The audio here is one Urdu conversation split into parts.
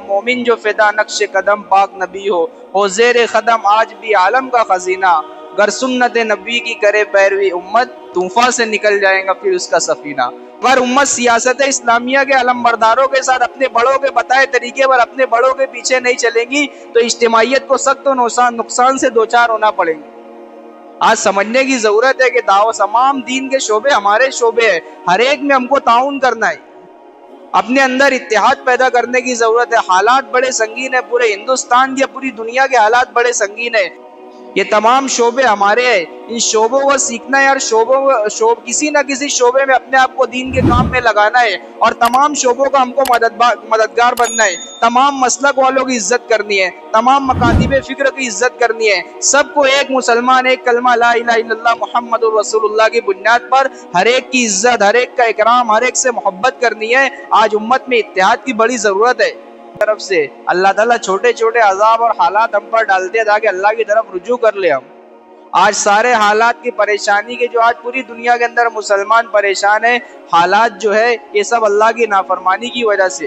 مومن جو فدا نقش قدم پاک نبی ہو زیر قدم آج بھی عالم کا خزینہ، گر سنت نبی کی کرے پیروی امت، طوفان سے نکل جائے گا پھر اس کا سفینہ۔ اگر امت سیاست اسلامیہ کے علم برداروں کے ساتھ اپنے بڑوں کے بتائے طریقے پر اپنے بڑوں کے پیچھے نہیں چلیں گی تو اجتماعیت کو سخت و نقصان سے دوچار ہونا پڑے گی۔ آج سمجھنے کی ضرورت ہے کہ تمام دین کے شعبے ہمارے شعبے ہیں، ہر ایک میں ہم کو تعاون کرنا ہے، اپنے اندر اتحاد پیدا کرنے کی ضرورت ہے۔ حالات بڑے سنگین ہیں، پورے ہندوستان کے پوری دنیا کے حالات بڑے سنگین ہیں، یہ تمام شعبے ہمارے ہیں، ان شعبوں کو سیکھنا ہے اور کسی نہ کسی شعبے میں اپنے آپ کو دین کے کام میں لگانا ہے، اور تمام شعبوں کا ہم کو مددگار بننا ہے، تمام مسلک والوں کی عزت کرنی ہے، تمام مکاتب فکر کی عزت کرنی ہے، سب کو ایک مسلمان ایک کلمہ لا الہ الا اللہ محمد الرسول اللہ کی بنیاد پر ہر ایک کی عزت، ہر ایک کا اکرام، ہر ایک سے محبت کرنی ہے۔ آج امت میں اتحاد کی بڑی ضرورت ہے۔ طرف سے اللہ تعالیٰ چھوٹے چھوٹے عذاب اور حالات ہم پر ڈالتے ہیں تاکہ اللہ کی طرف رجوع کر لے ہم۔ آج سارے حالات کی پریشانی کے جو آج پوری دنیا کے اندر مسلمان پریشان ہیں، حالات جو ہے یہ سب اللہ کی نافرمانی کی وجہ سے،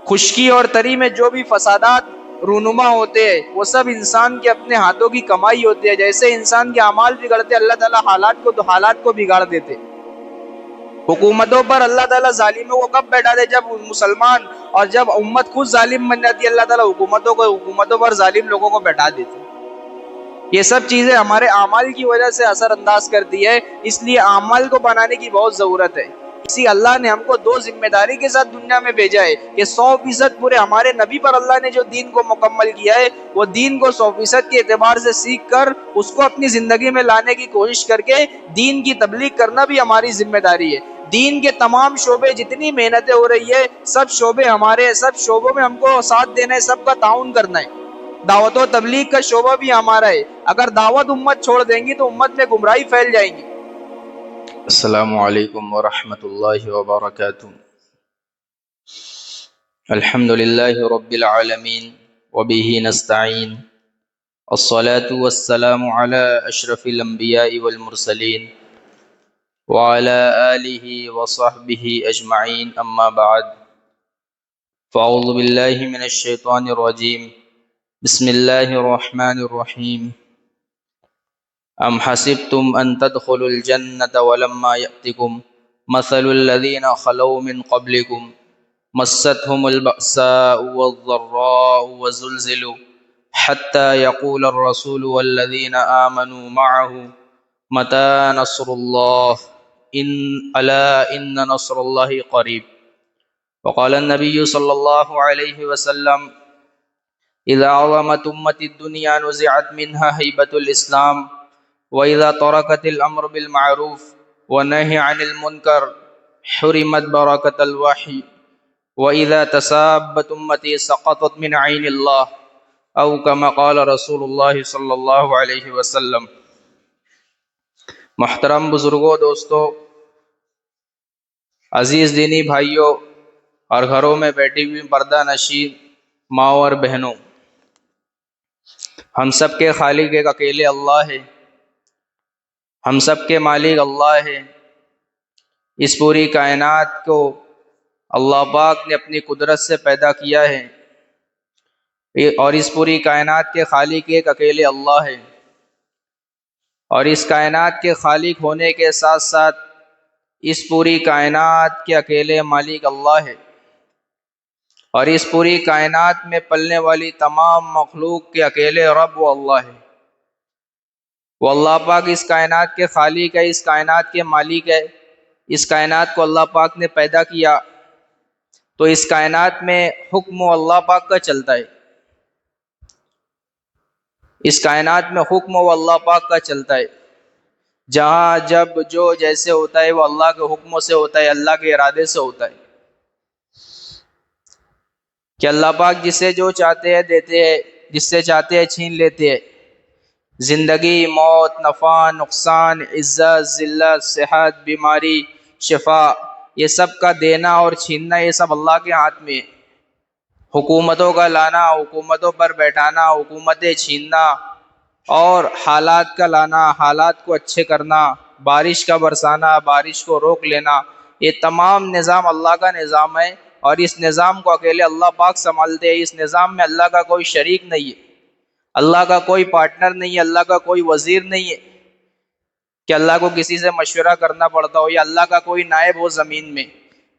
خشکی اور تری میں جو بھی فسادات رونما ہوتے ہیں وہ سب انسان کے اپنے ہاتھوں کی کمائی ہوتی ہے۔ جیسے انسان کے اعمال بگڑتے اللہ تعالیٰ حالات کو بگاڑ دیتے۔ حکومتوں پر اللہ تعالیٰ ظالموں کو کب بیٹھا دے؟ جب مسلمان اور جب امت خود ظالم بن جاتی ہے، اللہ تعالیٰ حکومتوں پر ظالم لوگوں کو بیٹھا دیتے۔ یہ سب چیزیں ہمارے اعمال کی وجہ سے اثر انداز کرتی ہے، اس لیے اعمال کو بنانے کی بہت ضرورت ہے۔ اسی اللہ نے ہم کو دو ذمہ داری کے ساتھ دنیا میں بھیجا ہے کہ 100% پورے ہمارے نبی پر اللہ نے جو دین کو مکمل کیا ہے وہ دین کو 100% کے اعتبار سے سیکھ کر اس کو اپنی زندگی میں لانے کی کوشش کر کے دین کی تبلیغ کرنا بھی ہماری ذمہ داری ہے۔ دین کے تمام شعبے جتنی محنتیں ہو رہی ہے سب شعبے ہمارے، سب شعبوں میں ہم کو ساتھ دینا ہے، سب کا تعاون کرنا ہے۔ دعوت و تبلیغ کا شعبہ بھی ہمارا ہے، اگر دعوت امت چھوڑ دیں گی تو امت میں گمراہی پھیل جائیں گی۔ السلام علیکم ورحمۃ اللہ وبرکاتہ۔ الحمد للہ رب العالمین وبہ نستعین، الصلاة والسلام علی اشرف الانبیاء والمرسلین وعلی آلہ وصحبہ اجمعین، اما بعد، فاعوذ باللہ من الشیطان الرجیم، بسم اللہ الرحمن الرحیم۔ ام حسبتم ان تدخلوا الجنة ولما يأتكم مثل الذين خلوا من قبلكم مستهم البأساء والضراء وزلزلوا حتى يقول الرسول والذين آمنوا معه متى نصر الله ألا إن نصر الله قريب۔ وقال النبي صلى الله عليه وسلم إذا عظمت أمة الدنيا نزعت منها هيبة الإسلام، وإذا تركت الأمر بالمعروف والنهي عن المنكر حرمت بركة الوحي، وإذا تسابت أمتي سقطت من عين الله، أو كما قال رسول الله صلی اللہ علیہ وسلم۔ محترم بزرگوں، دوستو، عزیز دینی بھائیوں اور گھروں میں بیٹھی ہوئی پردہ نشین ماؤں اور بہنوں، ہم سب کے خالق ایک اکیلے اللہ ہے، ہم سب کے مالک اللہ ہے۔ اس پوری کائنات کو اللہ پاک نے اپنی قدرت سے پیدا کیا ہے، اور اس پوری کائنات کے خالق ایک اکیلے اللہ ہے، اور اس کائنات کے خالق ہونے کے ساتھ ساتھ اس پوری کائنات کے اکیلے مالک اللہ ہے، اور اس پوری کائنات میں پلنے والی تمام مخلوق کے اکیلے رب و اللہ ہے۔ وہ اللہ پاک اس کائنات کے خالق ہے، اس کائنات کے مالک ہے۔ اس کائنات کو اللہ پاک نے پیدا کیا تو اس کائنات میں حکم اللہ پاک کا چلتا ہے، اس کائنات میں حکم اللہ پاک کا چلتا ہے، جہاں جب جو جیسے ہوتا ہے وہ اللہ کے حکموں سے ہوتا ہے، اللہ کے ارادے سے ہوتا ہے، کہ اللہ پاک جسے جو چاہتے ہیں دیتے ہیں، جس سے چاہتے ہیں چھین لیتے ہیں۔ زندگی، موت، نفع، نقصان، عزت، ذلت، صحت، بیماری، شفا، یہ سب کا دینا اور چھیننا یہ سب اللہ کے ہاتھ میں ہے۔ حکومتوں کا لانا، حکومتوں پر بیٹھانا، حکومتیں چھیننا، اور حالات کا لانا، حالات کو اچھے کرنا، بارش کا برسانا، بارش کو روک لینا، یہ تمام نظام اللہ کا نظام ہے، اور اس نظام کو اکیلے اللہ پاک سنبھالتے ہیں۔ اس نظام میں اللہ کا کوئی شریک نہیں ہے، اللہ کا کوئی پارٹنر نہیں ہے، اللہ کا کوئی وزیر نہیں ہے کہ اللہ کو کسی سے مشورہ کرنا پڑتا ہو، یا اللہ کا کوئی نائب ہو زمین میں۔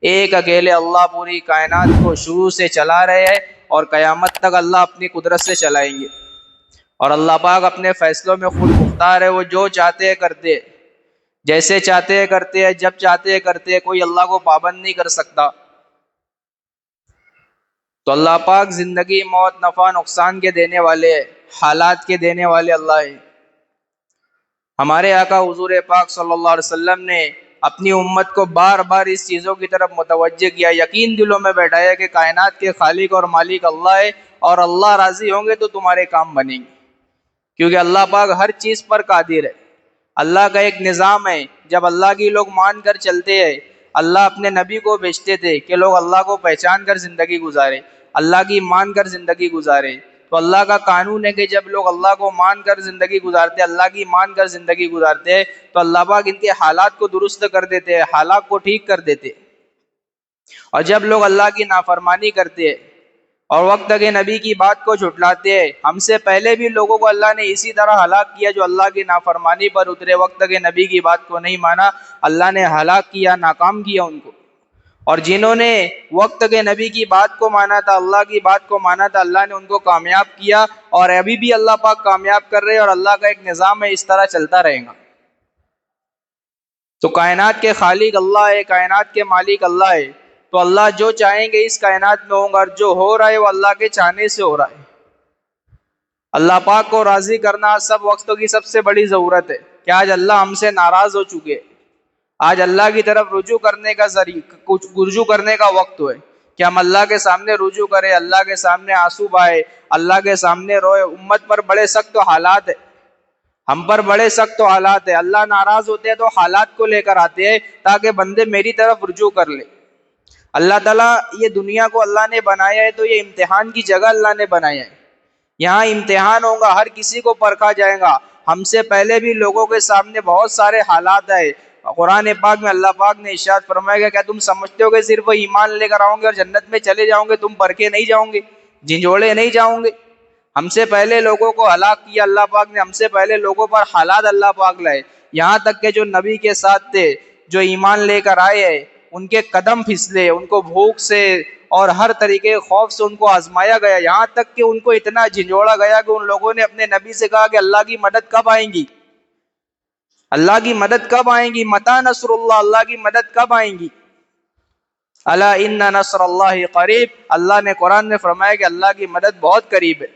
ایک اکیلے اللہ پوری کائنات کو شروع سے چلا رہے ہیں اور قیامت تک اللہ اپنی قدرت سے چلائیں گے۔ اور اللہ پاک اپنے فیصلوں میں خود مختار ہے، وہ جو چاہتے ہیں کرتے ہیں، جیسے چاہتے ہیں کرتے ہیں، جب چاہتے ہیں کرتے ہیں، کوئی اللہ کو پابند نہیں کر سکتا۔ تو اللہ پاک زندگی، موت، نفع، نقصان کے دینے والے، حالات کے دینے والے اللہ ہیں۔ ہمارے آقا حضور پاک صلی اللہ علیہ وسلم نے اپنی امت کو بار بار اس چیزوں کی طرف متوجہ کیا، یقین دلوں میں بیٹھایا کہ کائنات کے خالق اور مالک اللہ ہے، اور اللہ راضی ہوں گے تو تمہارے کام بنیں گے، کیونکہ اللہ پاک ہر چیز پر قادر ہے۔ اللہ کا ایک نظام ہے، جب اللہ کی لوگ مان کر چلتے ہیں، اللہ اپنے نبی کو بھیجتے تھے کہ لوگ اللہ کو پہچان کر زندگی گزارے، اللہ کی مان کر زندگی گزارے۔ تو اللہ کا قانون ہے کہ جب لوگ اللہ کو مان کر زندگی گزارتے، اللہ کی مان کر زندگی گزارتے ہیں، تو اللہ پاک ان کے حالات کو درست کر دیتے ہیں، حالات کو ٹھیک کر دیتے۔ اور جب لوگ اللہ کی نافرمانی کرتے ہیں اور وقت کے نبی کی بات کو جھٹلاتے ہیں، ہم سے پہلے بھی لوگوں کو اللہ نے اسی طرح ہلاک کیا، جو اللہ کی نافرمانی پر اترے، وقت کے نبی کی بات کو نہیں مانا، اللہ نے ہلاک کیا، ناکام کیا ان کو۔ اور جنہوں نے وقت کے نبی کی بات کو مانا تھا، اللہ کی بات کو مانا تھا، اللہ نے ان کو کامیاب کیا، اور ابھی بھی اللہ پاک کامیاب کر رہے ہیں، اور اللہ کا ایک نظام ہے، اس طرح چلتا رہے گا۔ تو کائنات کے خالق اللہ ہے، کائنات کے مالک اللہ ہے، تو اللہ جو چاہیں گے اس کائنات میں ہوں گا، اور جو ہو رہا ہے وہ اللہ کے چاہنے سے ہو رہا ہے۔ اللہ پاک کو راضی کرنا سب وقتوں کی سب سے بڑی ضرورت ہے، کہ آج اللہ ہم سے ناراض ہو چکے، آج اللہ کی طرف رجوع کرنے کا وقت ہے کہ ہم اللہ کے سامنے رجوع کریں، اللہ کے سامنے آنسو بہائے، اللہ کے سامنے روئے۔ امت پر بڑے سخت حالات ہیں، ہم پر بڑے سخت حالات ہیں، اللہ ناراض ہوتے ہیں تو حالات کو لے کر آتے ہیں تاکہ بندے میری طرف رجوع کر لے۔ اللہ تعالیٰ یہ دنیا کو اللہ نے بنایا ہے تو یہ امتحان کی جگہ اللہ نے بنایا ہے، یہاں امتحان ہوگا، ہر کسی کو پرکھا جائے گا۔ ہم سے پہلے بھی لوگوں کے سامنے بہت سارے حالات آئے۔ قرآن پاک میں اللہ پاک نے ارشاد فرمایا کہ کیا تم سمجھتے ہو کہ صرف ایمان لے کر آؤ گے اور جنت میں چلے جاؤ گے، تم پرکھے نہیں جاؤ گے، جھنجھوڑے نہیں جاؤ گے؟ ہم سے پہلے لوگوں کو ہلاک کیا اللہ پاک نے، ہم سے پہلے لوگوں پر حالات اللہ پاک لائے، یہاں تک کہ جو نبی کے ساتھ تھے، جو ایمان لے کر آئے ہیں، ان کے قدم پھسلے، ان کو بھوک سے اور ہر طریقے کے خوف سے ان کو آزمایا گیا، یہاں تک کہ ان کو اتنا جھنجھوڑا گیا کہ ان لوگوں نے اپنے نبی سے کہا کہ اللہ کی مدد کب آئیں گی، اللہ کی مدد کب آئیں گی، متی نصر اللہ، اللہ کی مدد کب آئیں گی؟ الا ان نصر اللہ قریب، اللہ نے قرآن میں فرمایا کہ اللہ کی مدد بہت قریب ہے۔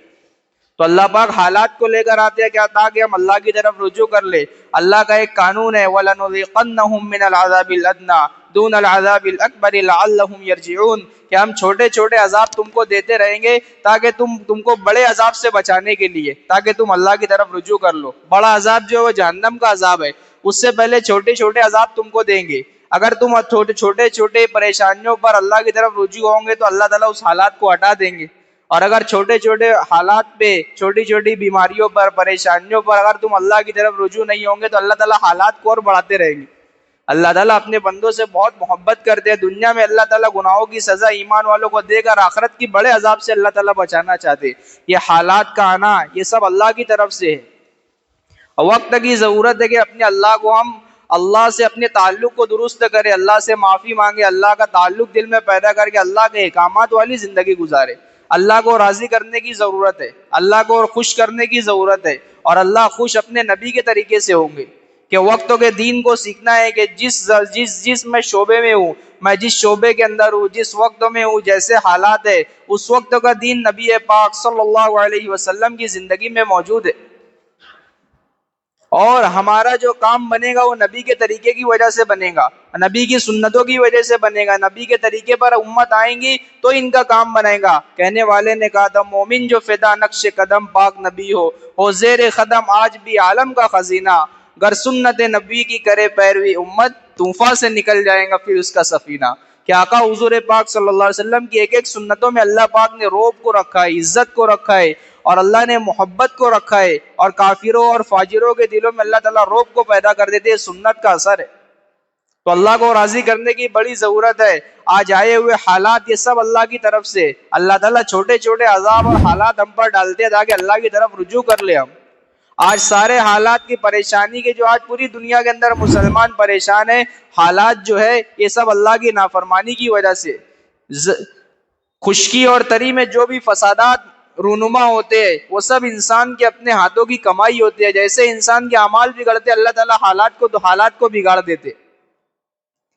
تو اللہ پاک حالات کو لے کر آتے ہیں کیا؟ تاکہ ہم اللہ کی طرف رجوع کر لیں۔ اللہ کا ایک قانون ہے وَلَنُذِيقَنَّهُم مِّنَ الْعَذَابِ الْأَدْنَىٰ دُونَ الْعَذَابِ الْأَكْبَرِ لَعَلَّهُمْ يَرْجِعُونَ، کہ ہم چھوٹے چھوٹے عذاب تم کو دیتے رہیں گے تاکہ تم کو بڑے عذاب سے بچانے کے لیے، تاکہ تم اللہ کی طرف رجوع کر لو۔ بڑا عذاب جو ہے وہ جہنم کا عذاب ہے، اس سے پہلے چھوٹے چھوٹے عذاب تم کو دیں گے۔ اگر تم چھوٹے چھوٹے پریشانیوں پر اللہ کی طرف رجوع ہوں گے تو اللہ تعالیٰ اس حالات کو ہٹا دیں گے، اور اگر چھوٹے چھوٹے حالات پہ، چھوٹی چھوٹی بیماریوں پر، پریشانیوں پر اگر تم اللہ کی طرف رجوع نہیں ہوں گے تو اللہ تعالیٰ حالات کو اور بڑھاتے رہیں گے۔ اللہ تعالیٰ اپنے بندوں سے بہت محبت کرتے ہیں، دنیا میں اللہ تعالیٰ گناہوں کی سزا ایمان والوں کو دے کر آخرت کی بڑے عذاب سے اللہ تعالیٰ بچانا چاہتے ہیں۔ یہ حالات کا آنا یہ سب اللہ کی طرف سے ہے، اور وقت کی ضرورت ہے کہ اپنے اللہ کو ہم اللہ سے اپنے تعلق کو درست کرے، اللہ سے معافی مانگے، اللہ کا تعلق دل میں پیدا کر کے اللہ کے احکامات والی زندگی گزارے۔ اللہ کو راضی کرنے کی ضرورت ہے، اللہ کو خوش کرنے کی ضرورت ہے، اور اللہ خوش اپنے نبی کے طریقے سے ہوں گے کہ وقتوں کے دین کو سیکھنا ہے کہ جس میں شعبے میں ہوں، میں جس شعبے کے اندر ہوں، جس وقت میں ہوں، جیسے حالات ہے، اس وقت کا دین نبی پاک صلی اللہ علیہ وسلم کی زندگی میں موجود ہے، اور ہمارا جو کام بنے گا وہ نبی کے طریقے کی وجہ سے بنے گا، نبی کی سنتوں کی وجہ سے بنے گا، نبی کے طریقے پر امت آئیں گی تو ان کا کام بنے گا۔ کہنے والے نے کہا تھا مومن جو فدا نقش قدم پاک نبی ہو زیر قدم آج بھی عالم کا خزینہ، گر سنت نبی کی کرے پیروی امت طوفان سے نکل جائے گا پھر اس کا سفینہ۔ کہ آقا حضور پاک صلی اللہ علیہ وسلم کی ایک ایک سنتوں میں اللہ پاک نے روب کو رکھا ہے، عزت کو رکھا ہے، اور اللہ نے محبت کو رکھا ہے، اور کافروں اور فاجروں کے دلوں میں اللہ تعالیٰ روب کو پیدا کر دیتے ہیں، سنت کا اثر ہے۔ تو اللہ کو راضی کرنے کی بڑی ضرورت ہے. آج آئے ہوئے حالات یہ سب اللہ کی طرف سے. اللہ تعالیٰ چھوٹے چھوٹے عذاب اور حالات ہم پر ڈالتے ہیں تاکہ اللہ کی طرف رجوع کر لے ہم. آج سارے حالات کی پریشانی کے جو آج پوری دنیا کے اندر مسلمان پریشان ہیں، حالات جو ہے یہ سب اللہ کی نافرمانی کی وجہ سے. خشکی اور تری میں جو بھی فسادات رونما ہوتے ہیں وہ سب انسان کے اپنے ہاتھوں کی کمائی ہوتی ہے. جیسے انسان کے اعمال بگڑتے اللہ تعالیٰ حالات کو بگاڑ دیتے.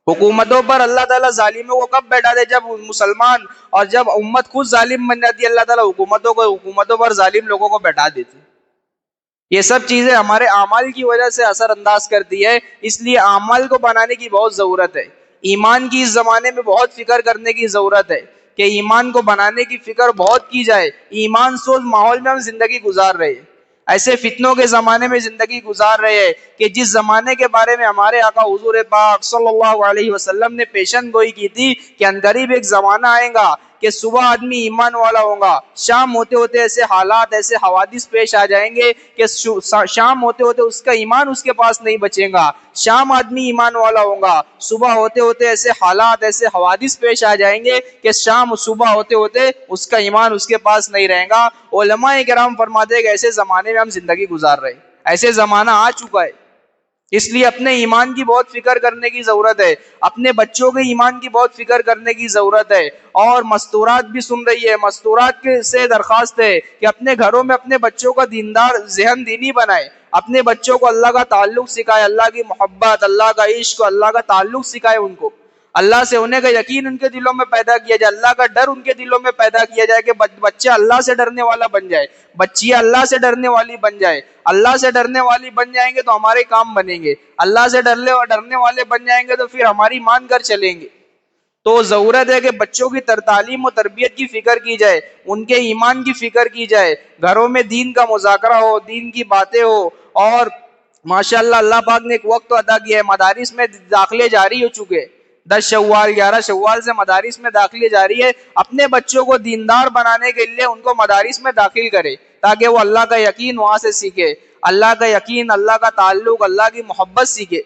حکومتوں پر اللہ تعالیٰ ظالموں کو کب بیٹھا دے؟ جب مسلمان اور جب امت خود ظالم بن جاتی ہے اللہ تعالیٰ حکومتوں پر ظالم لوگوں کو بیٹھا دیتے. یہ سب چیزیں ہمارے اعمال کی وجہ سے اثر انداز کرتی ہے. اس لیے اعمال کو بنانے کی بہت ضرورت ہے. ایمان کی اس زمانے میں بہت فکر کرنے کی ضرورت ہے کہ ایمان کو بنانے کی فکر بہت کی جائے. ایمان سوز ماحول میں ہم زندگی گزار رہے ہیں، ایسے فتنوں کے زمانے میں زندگی گزار رہے ہیں کہ جس زمانے کے بارے میں ہمارے آقا حضور پاک صلی اللہ علیہ وسلم نے پیشن گوئی کی تھی کہ عنقریب ایک زمانہ آئے گا کہ صبح آدمی ایمان والا ہوگا، شام ہوتے ہوتے ایسے حالات ایسے حوادث پیش آ جائیں گے کہ شام ہوتے ہوتے اس کا ایمان اس کے پاس نہیں بچے گا. شام آدمی ایمان والا ہوگا، صبح ہوتے ہوتے ایسے حالات ایسے حوادث پیش آ جائیں گے کہ صبح ہوتے ہوتے اس کا ایمان اس کے پاس نہیں رہے گا. علماء کرام فرماتے ہیں کہ ایسے زمانے میں ہم زندگی گزار رہے ہیں، ایسے زمانہ آ چکا ہے. اس لیے اپنے ایمان کی بہت فکر کرنے کی ضرورت ہے، اپنے بچوں کے ایمان کی بہت فکر کرنے کی ضرورت ہے. اور مستورات بھی سن رہی ہے، مستورات سے درخواست ہے کہ اپنے گھروں میں اپنے بچوں کا دیندار ذہن دینی بنائے، اپنے بچوں کو اللہ کا تعلق سکھائے، اللہ کی محبت، اللہ کا عشق، اللہ کا تعلق سکھائے. ان کو اللہ سے ہونے کا یقین ان کے دلوں میں پیدا کیا جائے، اللہ کا ڈر ان کے دلوں میں پیدا کیا جائے کہ بچہ اللہ سے ڈرنے والا بن جائے، بچیاں اللہ سے ڈرنے والی بن جائے. اللہ سے ڈرنے والی بن جائیں گے تو ہمارے کام بنیں گے، اللہ سے ڈرنے والے بن جائیں گے تو پھر ہماری مان کر چلیں گے. تو ضرورت ہے کہ بچوں کی تعلیم و تربیت کی فکر کی جائے، ان کے ایمان کی فکر کی جائے، گھروں میں دین کا مذاکرہ ہو، دین کی باتیں ہو. اور ماشاءاللہ اللہ پاک نے ایک وقت عطا کیا ہے، مدارس میں داخلے جاری ہو چکے، 10 شوال 11 شوال سے مدارس میں داخلے جاری ہے. اپنے بچوں کو دیندار بنانے کے لیے ان کو مدارس میں داخل کرے تاکہ وہ اللہ کا یقین وہاں سے سیکھے، اللہ کا یقین، اللہ کا تعلق، اللہ کی محبت سیکھے،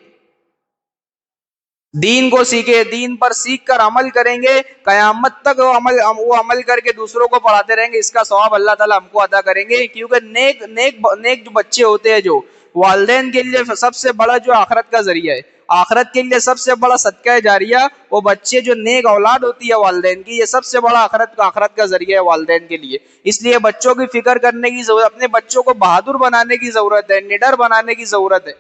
دین کو سیکھے. دین پر سیکھ کر عمل کریں گے، قیامت تک وہ عمل کر کے دوسروں کو پڑھاتے رہیں گے. اس کا ثواب اللہ تعالیٰ ہم کو عطا کریں گے. کیونکہ نیک جو بچے ہوتے ہیں، جو والدین کے لیے سب سے بڑا جو آخرت کا ذریعہ ہے، آخرت کے لیے سب سے بڑا صدقہ جاریہ، وہ بچے جو نیک اولاد ہوتی ہے والدین کی، یہ سب سے بڑا آخرت کا ذریعہ ہے والدین کے لیے. اس لیے بچوں کی فکر کرنے کی ضرورت، اپنے بچوں کو بہادر بنانے کی ضرورت ہے، نڈر بنانے کی ضرورت ہے،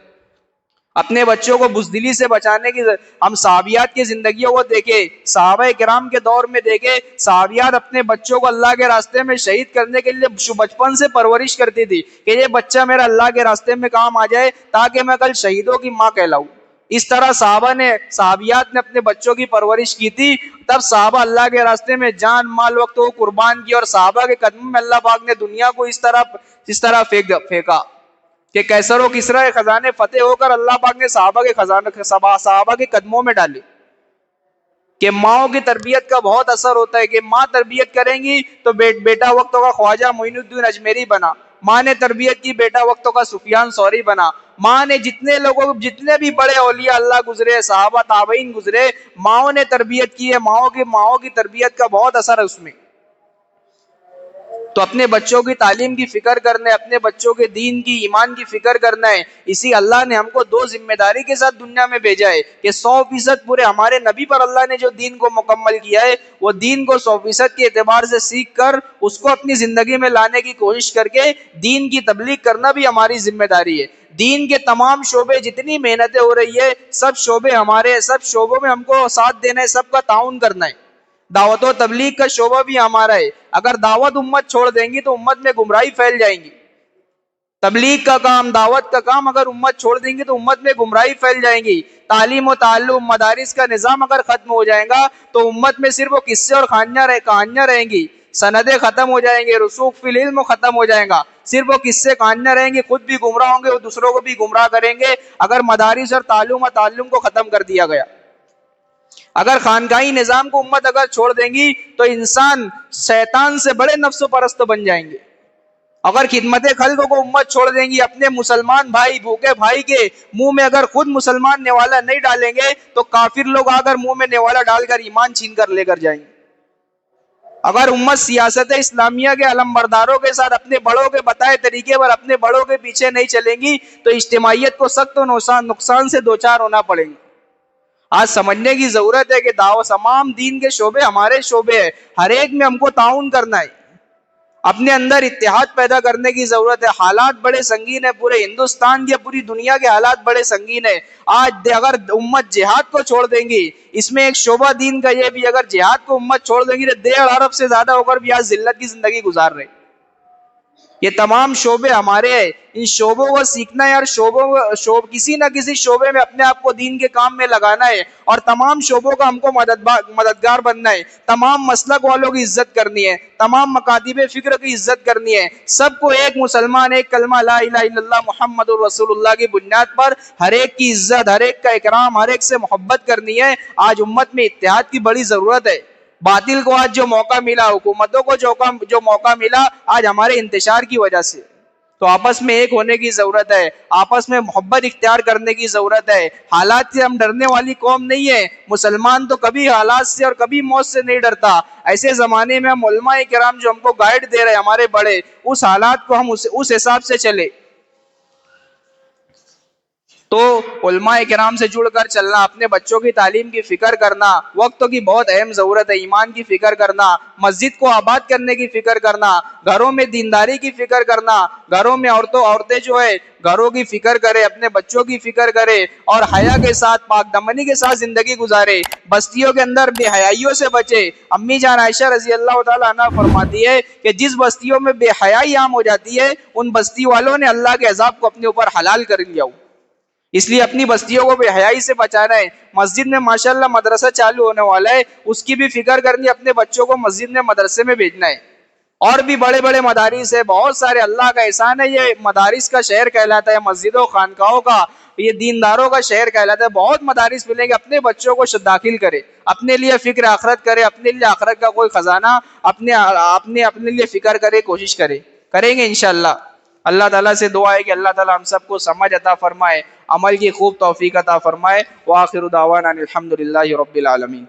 اپنے بچوں کو بزدلی سے بچانے کی ضرورت. ہم صحابیات کی زندگیوں کو دیکھیں، صحابہ کرام کے دور میں دیکھیں، صحابیات اپنے بچوں کو اللہ کے راستے میں شہید کرنے کے لیے بچپن سے پرورش کرتی تھی کہ یہ بچہ میرا اللہ کے راستے میں کام آ جائے تاکہ میں کل شہیدوں کی ماں کہلاؤں. اس طرح صحابیات نے اپنے بچوں کی پرورش کی تھی. تب صحابہ اللہ کے راستے میں جان مال وقت کو قربان کی، اور صحابہ کے قدموں میں اللہ پاک نے دنیا کو اس طرح پھینکا کہ کیسر و کسرا کے خزانے فتح ہو کر اللہ پاک نے صحابہ کے قدموں میں ڈالے. کہ ماؤں کی تربیت کا بہت اثر ہوتا ہے کہ ماں تربیت کریں گی تو بیٹا وقتوں کا خواجہ معین الدین اجمیری بنا، ماں نے تربیت کی بیٹا وقتوں کا سفیان ثوری بنا. ماں نے جتنے بھی بڑے اولیاء اللہ گزرے، صحابہ تابعین گزرے، ماؤں نے تربیت کی ہے. ماؤں کی تربیت کا بہت اثر ہے اس میں. تو اپنے بچوں کی تعلیم کی فکر کرنا ہے، اپنے بچوں کے دین کی ایمان کی فکر کرنا ہے. اسی اللہ نے ہم کو 2 ذمہ داری کے ساتھ دنیا میں بھیجا ہے کہ 100% پورے ہمارے نبی پر اللہ نے جو دین کو مکمل کیا ہے، وہ دین کو 100% کے اعتبار سے سیکھ کر اس کو اپنی زندگی میں لانے کی کوشش کر کے دین کی تبلیغ کرنا بھی ہماری ذمہ داری ہے. دین کے تمام شعبے جتنی محنتیں ہو رہی ہے، سب شعبوں میں ہم کو ساتھ دینا ہے، سب کا تعاون کرنا ہے. دعوت و تبلیغ کا شعبہ بھی ہمارا ہے. اگر دعوت امت چھوڑ دیں گی تو امت میں گمراہی پھیل جائیں گی. تبلیغ کا کام، دعوت کا کام اگر امت چھوڑ دیں گی تو امت میں گمراہی پھیل جائیں گی. تعلیم و تعلم، مدارس کا نظام اگر ختم ہو جائے گا تو امت میں صرف وہ قصے اور کہانیاں رہیں گی، سندیں ختم ہو جائیں گے، رسوخ فی العلم ختم ہو جائے گا، صرف وہ قصے کہانیاں رہیں گی. خود بھی گمراہ ہوں گے اور دوسروں کو بھی گمراہ کریں گے اگر مدارس اور تعلیم و تعلم کو ختم کر دیا گیا. اگر خانقاہی نظام کو امت اگر چھوڑ دیں گی تو انسان شیطان سے بڑے نفس و پرست بن جائیں گے. اگر خدمت خلق کو امت چھوڑ دیں گی، اپنے مسلمان بھائی بھوکے بھائی کے منہ میں اگر خود مسلمان نوالا نہیں ڈالیں گے تو کافر لوگ اگر منہ میں نوالا ڈال کر ایمان چھین کر لے کر جائیں گے۔ اگر امت سیاست اسلامیہ کے علمبرداروں کے ساتھ اپنے بڑوں کے بتائے طریقے پر اپنے بڑوں کے پیچھے نہیں چلیں گی تو اجتماعیت کو سخت و نقصان سے دوچار ہونا پڑیں گے۔ آج سمجھنے کی ضرورت ہے کہ دعوت تمام دین کے شعبے ہمارے شعبے ہیں، ہر ایک میں ہم کو تعاون کرنا ہے، اپنے اندر اتحاد پیدا کرنے کی ضرورت ہے۔ حالات بڑے سنگین ہیں، پورے ہندوستان کے پوری دنیا کے حالات بڑے سنگین ہیں۔ آج اگر امت جہاد کو چھوڑ دیں گی، اس میں ایک شعبہ دین کا یہ بھی، اگر جہاد کو امت چھوڑ دیں گی تو 1.5 ارب سے زیادہ ہو کر بھی آج ذلت کی زندگی گزار رہے۔ یہ تمام شعبے ہمارے ہیں، ان شعبوں کو سیکھنا ہے، اور کسی نہ کسی شعبے میں اپنے آپ کو دین کے کام میں لگانا ہے، اور تمام شعبوں کا ہم کو مددگار بننا ہے۔ تمام مسلک والوں کی عزت کرنی ہے، تمام مکاتب فکر کی عزت کرنی ہے، سب کو ایک مسلمان ایک کلمہ لا الہ الا اللہ محمد الرسول اللہ کی بنیاد پر ہر ایک کی عزت، ہر ایک کا اکرام، ہر ایک سے محبت کرنی ہے۔ آج امت میں اتحاد کی بڑی ضرورت ہے۔ باطل کو آج جو موقع ملا، حکومتوں کو جو موقع ملا، آج ہمارے انتشار کی وجہ سے، تو آپس میں ایک ہونے کی ضرورت ہے، آپس میں محبت اختیار کرنے کی ضرورت ہے۔ حالات سے ہم ڈرنے والی قوم نہیں ہے، مسلمان تو کبھی حالات سے اور کبھی موت سے نہیں ڈرتا۔ ایسے زمانے میں ہم علماء کرام جو ہم کو گائیڈ دے رہے ہیں، ہمارے بڑے، اس حالات کو ہم اس حساب سے چلے تو علماء کرام سے جڑ کر چلنا، اپنے بچوں کی تعلیم کی فکر کرنا، وقت کی بہت اہم ضرورت ہے، ایمان کی فکر کرنا، مسجد کو آباد کرنے کی فکر کرنا، گھروں میں دینداری کی فکر کرنا، گھروں میں عورتیں جو ہے گھروں کی فکر کرے، اپنے بچوں کی فکر کرے، اور حیا کے ساتھ پاک دمنی کے ساتھ زندگی گزارے، بستیوں کے اندر بے حیائیوں سے بچے۔ امی جان عائشہ رضی اللہ تعالیٰ عنہ فرماتی ہے کہ جس بستیوں میں بے حیائی عام ہو جاتی ہے، ان بستی والوں نے اللہ کے عذاب کو اپنے اوپر حلال کر لیا ہو۔ اس لیے اپنی بستیوں کو بے حیائی سے بچانا ہے۔ مسجد میں ماشاءاللہ مدرسہ چالو ہونے والا ہے، اس کی بھی فکر کرنی، اپنے بچوں کو مسجد میں مدرسے میں بھیجنا ہے۔ اور بھی بڑے بڑے مدارس ہے، بہت سارے، اللہ کا احسان ہے، یہ مدارس کا شہر کہلاتا ہے، مسجدوں خانقاہوں کا، یہ دینداروں کا شہر کہلاتا ہے۔ بہت مدارس ملیں گے، اپنے بچوں کو داخل کرے، اپنے لیے فکر آخرت کرے، اپنے لیے آخرت کا کوئی خزانہ اپنے لیے فکر کرے، کوشش کریں گے انشاءاللہ۔ اللہ تعالیٰ سے دعا ہے کہ اللہ تعالیٰ ہم سب کو سمجھ عطا فرمائے، عمل کی خوب توفیق عطا فرمائے۔ وآخر دعوانا الحمدللہ رب العالمین۔